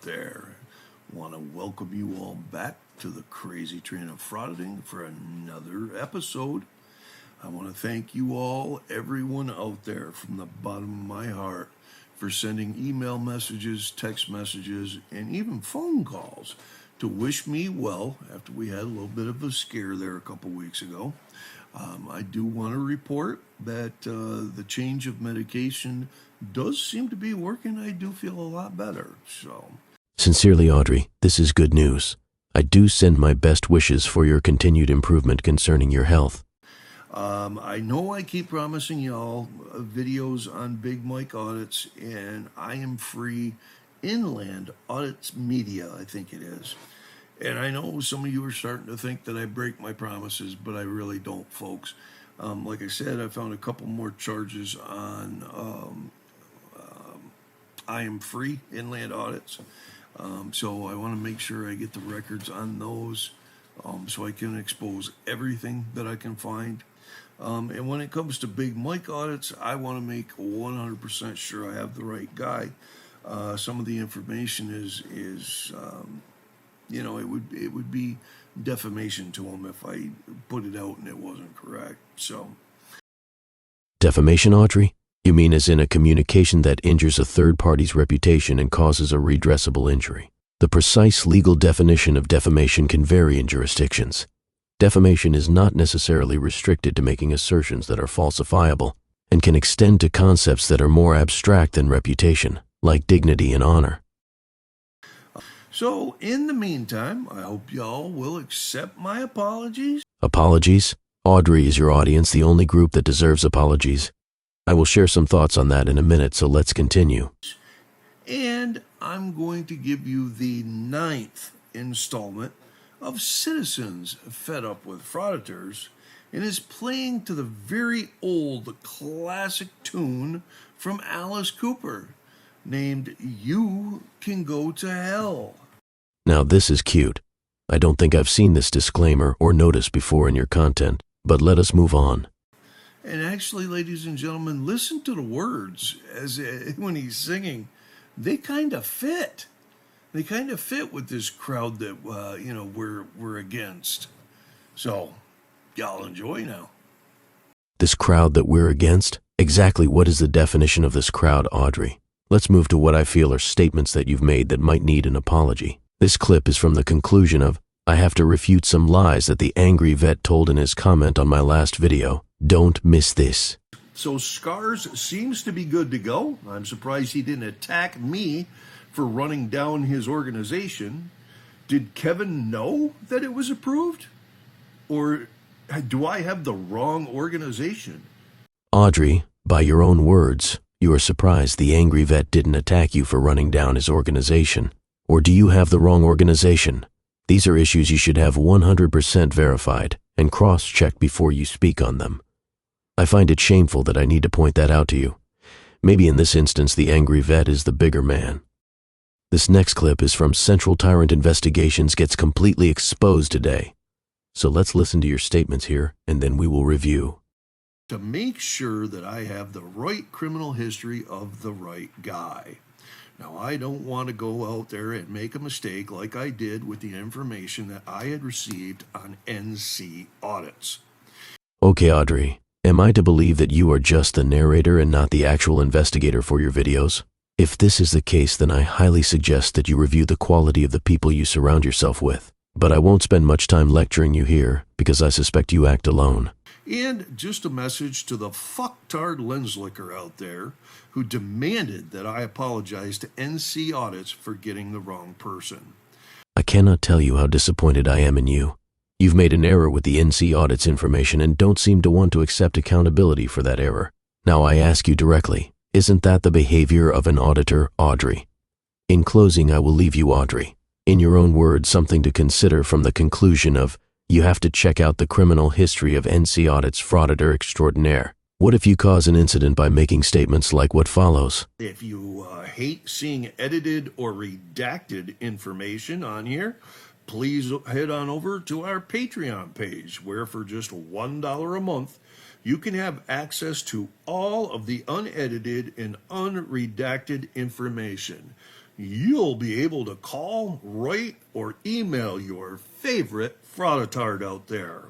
there. Want to welcome you all back to the Crazy Train of Frauditing for another episode. I want to thank you all, everyone out there, from the bottom of my heart for sending email messages, text messages, and even phone calls to wish me well after we had a little bit of a scare there a couple weeks ago. I do want to report that the change of medication does seem to be working. I do feel a lot better. Sincerely, Audrey, this is good news. I do send my best wishes for your continued improvement concerning your health. I know I keep promising y'all videos on Big Mike audits, and I am free Inland Audits Media, I think it is. And I know some of you are starting to think that I break my promises, but I really don't, folks. Like I said, I found a couple more charges on I am free Inland Audits. So I want to make sure I get the records on those so I can expose everything that I can find. And when it comes to Big Mike audits, I want to make 100% sure I have the right guy. Some of the information is it would be defamation to him if I put it out and it wasn't correct. So, defamation, Audrey? You mean as in a communication that injures a third party's reputation and causes a redressable injury? The precise legal definition of defamation can vary in jurisdictions. Defamation is not necessarily restricted to making assertions that are falsifiable and can extend to concepts that are more abstract than reputation, like dignity and honor. So, in the meantime, I hope y'all will accept my apologies. Apologies? Audrey is your audience, the only group that deserves apologies. I will share some thoughts on that in a minute, so let's continue. And I'm going to give you the 9th installment of Citizens Fed Up with Frauditors, and is playing to the very old classic tune from Alice Cooper, named You Can Go to Hell. Now this is cute. I don't think I've seen this disclaimer or notice before in your content, but let us move on. And actually, ladies and gentlemen, listen to the words when he's singing. They kind of fit. They kind of fit with this crowd that we're against. So, y'all enjoy now. This crowd that we're against? Exactly what is the definition of this crowd, Audrey? Let's move to what I feel are statements that you've made that might need an apology. This clip is from the conclusion of, I have to refute some lies that the angry vet told in his comment on my last video. Don't miss this. So Scars seems to be good to go. I'm surprised he didn't attack me for running down his organization. Did Kevin know that it was approved? Or do I have the wrong organization? Audrey, by your own words, you are surprised the angry vet didn't attack you for running down his organization. Or do you have the wrong organization? These are issues you should have 100% verified and cross-check before you speak on them. I find it shameful that I need to point that out to you. Maybe in this instance the angry vet is the bigger man. This next clip is from Central Tyrant Investigations Gets Completely Exposed Today. So let's listen to your statements here, and then we will review. To make sure that I have the right criminal history of the right guy. Now, I don't want to go out there and make a mistake like I did with the information that I had received on NC audits. Okay, Audrey. Am I to believe that you are just the narrator and not the actual investigator for your videos? If this is the case, then I highly suggest that you review the quality of the people you surround yourself with. But I won't spend much time lecturing you here, because I suspect you act alone. And just a message to the fucktard lenslicker out there who demanded that I apologize to NC Audits for getting the wrong person. I cannot tell you how disappointed I am in you. You've made an error with the NC Audit's information and don't seem to want to accept accountability for that error. Now I ask you directly, isn't that the behavior of an auditor, Audrey? In closing, I will leave you, Audrey. In your own words, something to consider from the conclusion of, you have to check out the criminal history of NC Audit's frauditor extraordinaire. What if you cause an incident by making statements like what follows? If you hate seeing edited or redacted information on here, please head on over to our Patreon page, where for just $1 a month, you can have access to all of the unedited and unredacted information. you'll be able to call, write, or email your favorite frauditard out there.